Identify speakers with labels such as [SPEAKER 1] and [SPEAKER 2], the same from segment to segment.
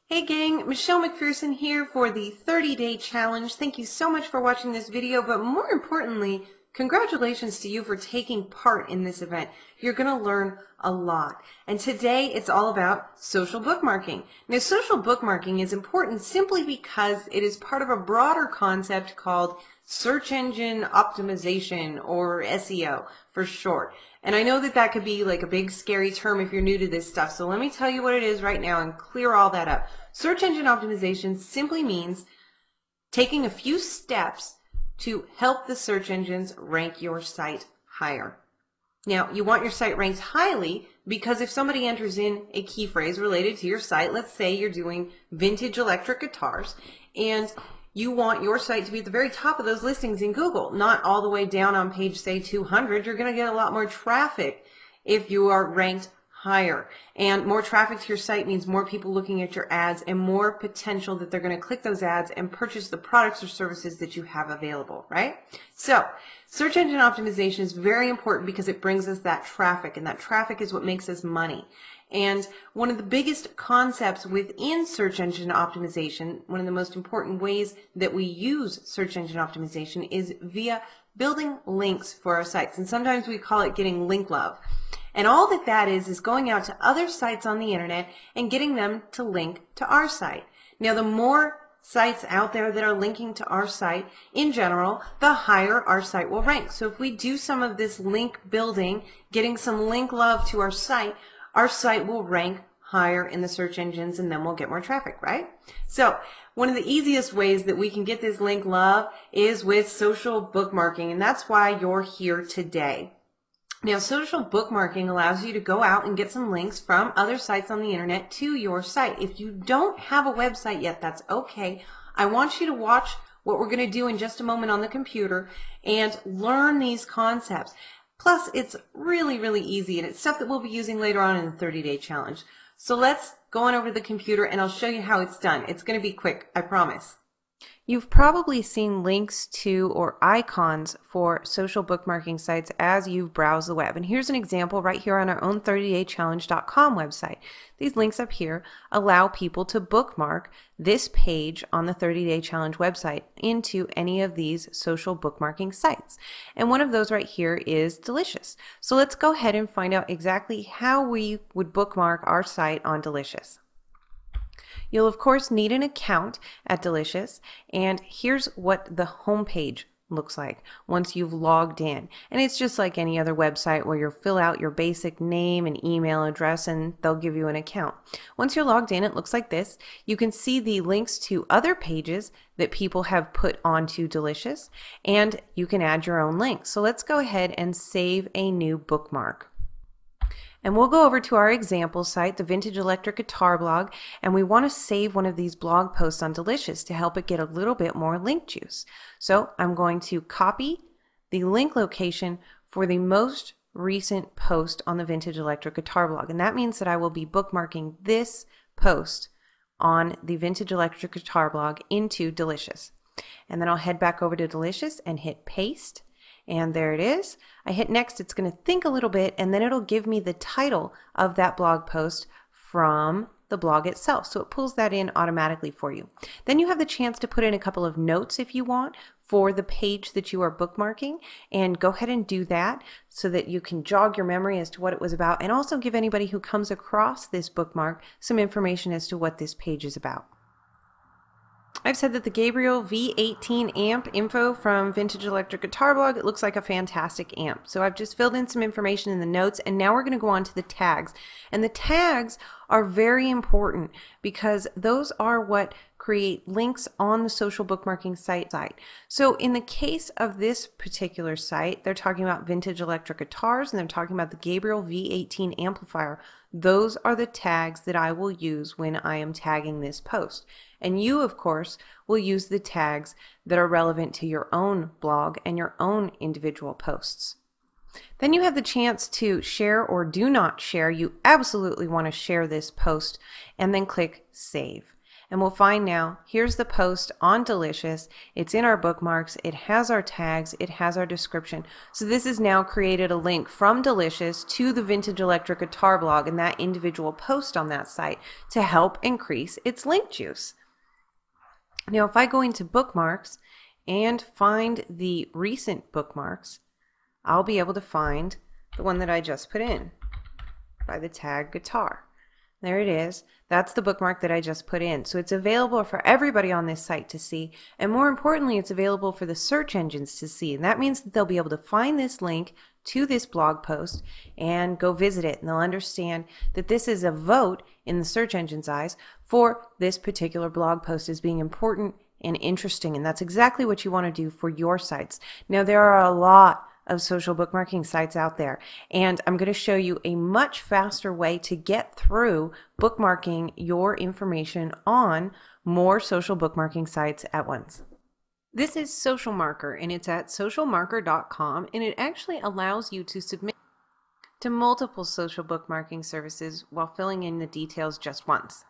[SPEAKER 1] Hey gang, Michelle McPherson here for the 30-day challenge. Thank you so much for watching this video, but more importantly, congratulations to you for taking part in this event. You're going to learn a lot. And today it's all about social bookmarking. Now, social bookmarking is important simply because it is part of a broader concept called search engine optimization, or SEO for short. And I know that that could be like a big scary term if you're new to this stuff, so let me tell you what it is right now and clear all that up. Search engine optimization simply means taking a few steps to help the search engines rank your site higher. Now, you want your site ranked highly because if somebody enters in a key phrase related to your site, let's say you're doing vintage electric guitars, and you want your site to be at the very top of those listings in Google, not all the way down on page, say, 200. You're going to get a lot more traffic if you are ranked higher. And more traffic to your site means more people looking at your ads and more potential that they're going to click those ads and purchase the products or services that you have available, right? So, search engine optimization is very important because it brings us that traffic, and that traffic is what makes us money. And one of the biggest concepts within search engine optimization, one of the most important ways that we use search engine optimization is via building links for our sites. And sometimes we call it getting link love. And all that that is going out to other sites on the internet and getting them to link to our site. Now, the more sites out there that are linking to our site in general, the higher our site will rank. So if we do some of this link building, getting some link love to our site will rank higher in the search engines, and then we'll get more traffic, right? So one of the easiest ways that we can get this link love is with social bookmarking, and that's why you're here today. Now, social bookmarking allows you to go out and get some links from other sites on the internet to your site. If you don't have a website yet, that's okay. I want you to watch what we're going to do in just a moment on the computer and learn these concepts. Plus, it's really, really easy, and it's stuff that we'll be using later on in the 30-day challenge. So let's go on over to the computer, and I'll show you how it's done. It's going to be quick, I promise. You've probably seen links to or icons for social bookmarking sites as you've browsed the web. And here's an example right here on our own 30daychallenge.com website. These links up here allow people to bookmark this page on the 30-day challenge website into any of these social bookmarking sites. And one of those right here is Delicious. So let's go ahead and find out exactly how we would bookmark our site on Delicious. You'll of course need an account at Delicious, and here's what the home page looks like once you've logged in. And it's just like any other website where you'll fill out your basic name and email address and they'll give you an account. Once you're logged in, it looks like this. You can see the links to other pages that people have put onto Delicious, and you can add your own links. So let's go ahead and save a new bookmark. And we'll go over to our example site, the Vintage Electric Guitar blog, and we want to save one of these blog posts on Delicious to help it get a little bit more link juice. So I'm going to copy the link location for the most recent post on the Vintage Electric Guitar blog. And that means that I will be bookmarking this post on the Vintage Electric Guitar blog into Delicious. And then I'll head back over to Delicious and hit paste. And there it is. I hit next. It's going to think a little bit, and then it'll give me the title of that blog post from the blog itself. So it pulls that in automatically for you. Then you have the chance to put in a couple of notes if you want for the page that you are bookmarking, and go ahead and do that so that you can jog your memory as to what it was about, and also give anybody who comes across this bookmark some information as to what this page is about. I've said that the Gabriel V18 amp info from Vintage Electric Guitar blog, it looks like a fantastic amp. So I've just filled in some information in the notes, and now we're going to go on to the tags. And the tags are very important because those are what create links on the social bookmarking site. So in the case of this particular site, they're talking about vintage electric guitars, and they're talking about the Gabriel V18 amplifier. Those are the tags that I will use when I am tagging this post. And you, of course, will use the tags that are relevant to your own blog and your own individual posts. Then you have the chance to share or do not share. You absolutely want to share this post, and then click Save. and we'll find now, here's the post on Delicious. It's in our bookmarks, it has our tags, it has our description. So this has now created a link from Delicious to the Vintage Electric Guitar blog and that individual post on that site to help increase its link juice. Now if I go into bookmarks and find the recent bookmarks, I'll be able to find the one that I just put in by the tag guitar. There it is. That's the bookmark that I just put in. So it's available for everybody on this site to see, and more importantly, it's available for the search engines to see. And that means that they'll be able to find this link to this blog post and go visit it, and they'll understand that this is a vote in the search engine's eyes for this particular blog post as being important and interesting, and that's exactly what you want to do for your sites. Now there are a lot of social bookmarking sites out there, and I'm going to show you a much faster way to get through bookmarking your information on more social bookmarking sites at once. This is Social Marker, and it's at socialmarker.com, and it actually allows you to submit to multiple social bookmarking services while filling in the details just once.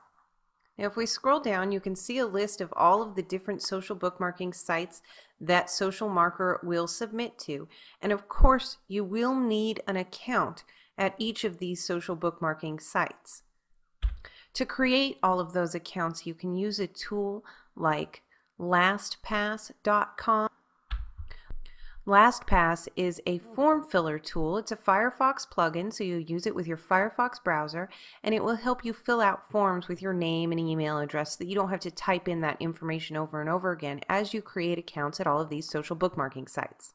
[SPEAKER 1] Now if we scroll down, you can see a list of all of the different social bookmarking sites that Social Marker will submit to. And of course, you will need an account at each of these social bookmarking sites. To create all of those accounts, you can use a tool like LastPass.com. LastPass is a form filler tool. It's a Firefox plugin, so you use it with your Firefox browser, and it will help you fill out forms with your name and email address so that you don't have to type in that information over and over again as you create accounts at all of these social bookmarking sites.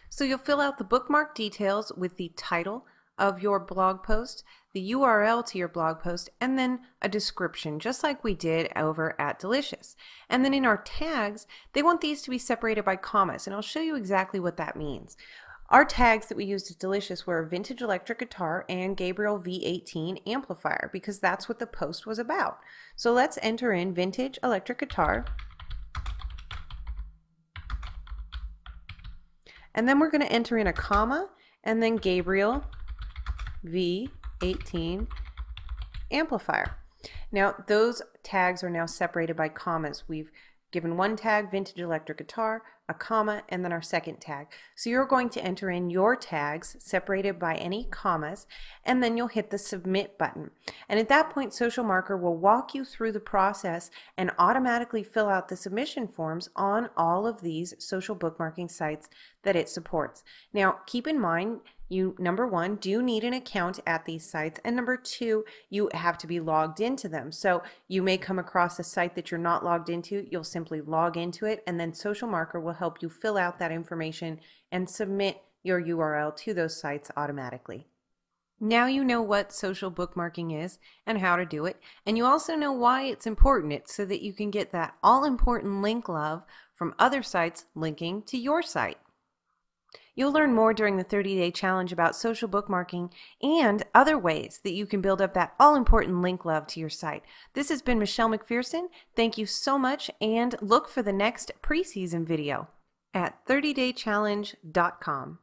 [SPEAKER 1] So you'll fill out the bookmark details with the title of your blog post, the URL to your blog post, and then a description, just like we did over at Delicious. And then in our tags, they want these to be separated by commas, and I'll show you exactly what that means. Our tags that we used at Delicious were Vintage Electric Guitar and Gabriel V18 Amplifier, because that's what the post was about. So let's enter in Vintage Electric Guitar, and then we're going to enter in a comma, and then Gabriel V18 Amplifier. Now those tags are now separated by commas. We've given one tag, Vintage Electric Guitar, a comma, and then our second tag. So you're going to enter in your tags separated by any commas, and then you'll hit the submit button. And at that point, Social Marker will walk you through the process and automatically fill out the submission forms on all of these social bookmarking sites that it supports. Now keep in mind, you, number one, do need an account at these sites, and number two, you have to be logged into them. So you may come across a site that you're not logged into. You'll simply log into it, and then Social Marker will help you fill out that information and submit your URL to those sites automatically. Now you know what social bookmarking is and how to do it, and you also know why it's important. It's so that you can get that all-important link love from other sites linking to your site. You'll learn more during the 30-day challenge about social bookmarking and other ways that you can build up that all-important link love to your site. This has been Michelle McPherson. Thank you so much, and look for the next preseason video at 30daychallenge.com.